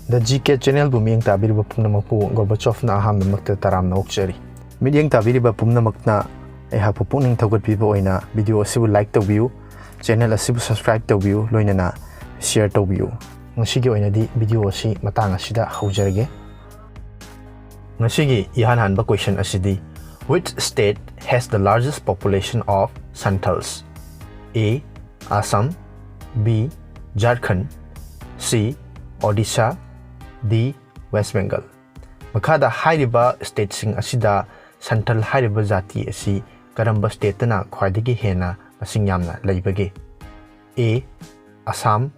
The GK channel bu miyeng tabiriba pumnamakpu Gorbachov na aham namakta taram na okchari. Midyeng tabiriba pumnamakna aihapu puning thawgatpiba oina video asibu like tawbiu, channel asibu subscribe tawbiu loinana share tawbiu. Ngasigi oinadi video asi matang asida haujarage. Ngasigi ihanhanba question asidi: which state has the largest population of Santals? A. Assam, B. Jharkhand, C. Odisha, D. West Bengal. Makada hairiba state sing asida Santal hairiba jati asi karamba state na khwaidagi hena masing yamna leibage? A. Assam,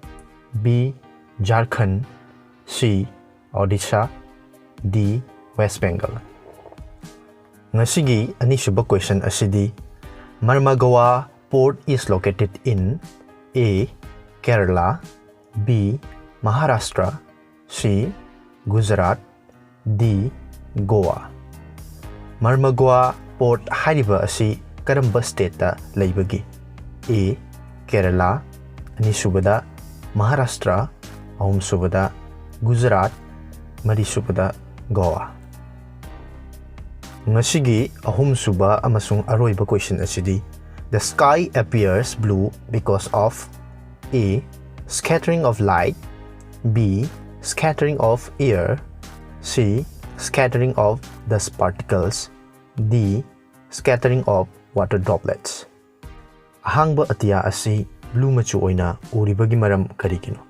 B. Jharkhand, C. Odisha, D. West Bengal. Ngasigi anisuba question asidi: Marmagawa port is located in A. Kerala, B. Maharashtra, C. Gujarat, D. Goa. Marmagawa port hairiba asi karamba state ta leibagi? A. Kerala, anisubada Maharashtra, ahum subada Gujarat, mari subada Goa. Ngasigi ahum suba amasung aroiba question asidi: the sky appears blue because of A. Scattering of light, B. Scattering of air, C. Scattering of dust particles, D. Scattering of water droplets. Ahangba atiya asi blue machu oina uribagi maram karigino?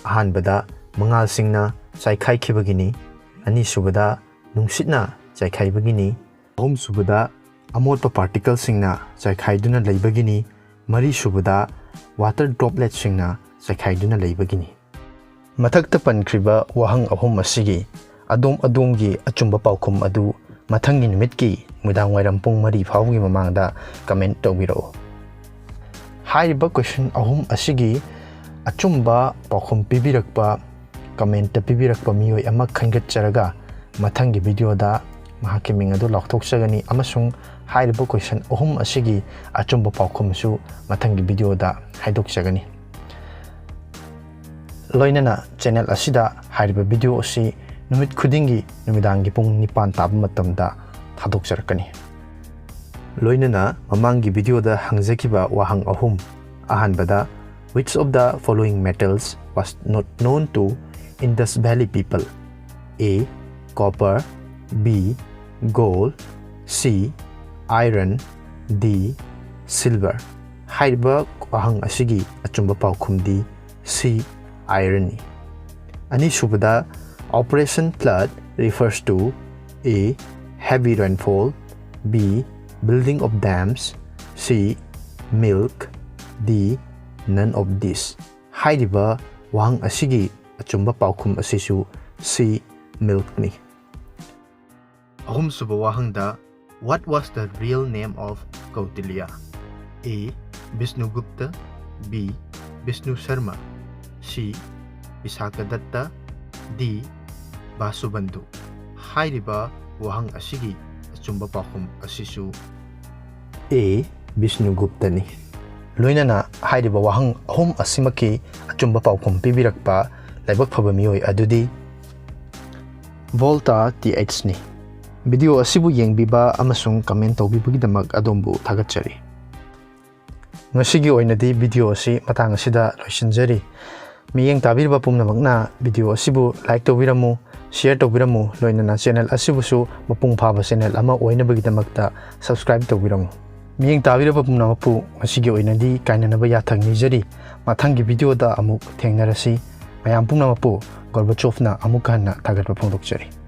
Ahanbada mangal singna chaikhai khibagini, ani subada nungsitna chaikhai bagini, ahum subada amotpa particles singna chaikhai duna leibagini, mari subada water droplets singna chaikhai duna leibagini. Mathakta pankriba wahang ahum asigi adom-adomgi achumba paokhum adu mathangi numitki mudang wairam pung mari phawgi mamangda comment tawbiro. Hairiba question ahum asigi achumba paokhum pibirakpa comment ta pibirakpa miyoi ama khangatcharaga mathangi video da mahaki ming adu laukthokchagani amasung hairiba question ahum asigi achumba paokhum su mathangi video da haidokchagani. Loinana channel asida hairiba video asi numit khudingi numidangi pung 9 taba matamda thadokcharakani. Loinana mamangi video da hangjakiba wahang ahum ahanbada: which of the following metals was not known to Indus Valley people? A. Copper, B. Gold, C. Iron, D. Silver. Hairiba wahang asigi achumba paokhum di C. Iron. Ani subada Operation Flood refers to A. Heavy rainfall, B. Building of dams, C. Milk, D. None of this. Hairiba wahang asigi achumba paokhum asisu C. Milk ni. Ahum suba wahang da: what was the real name of Kautilya? A. Vishnugupta, B. Vishnu Sharma, C. Visakadatta, D. Basubandhu. Hairiba wahang asigi achumba paokhum asisu A. Vishnugupta ni. Loinana hairiba wahang ahum asimaki achumba paokhum pibirakpa laibak phaba miyoi adudi Volta TH ni. Video asibu yengbiba amasung comment tawbibagidamak adombu thagatchari. Ngasigi oinadi video asi matang asida loisinjari. Miyeng tabiriba pumnamakna video asibu like taobirammu, share taobirammu, loinana channel asibusu mapung phaba channel ama oinabagidamakta subscribe taobirammu. Miyeng tabiriba pumnamakpu ngasigi oinadi kainanaba yathang nijari. Mathangi video da amuk thengnarasi. Mayam pumnamakpu Gorbachov na amuk hanna thagatpa phongdokchari.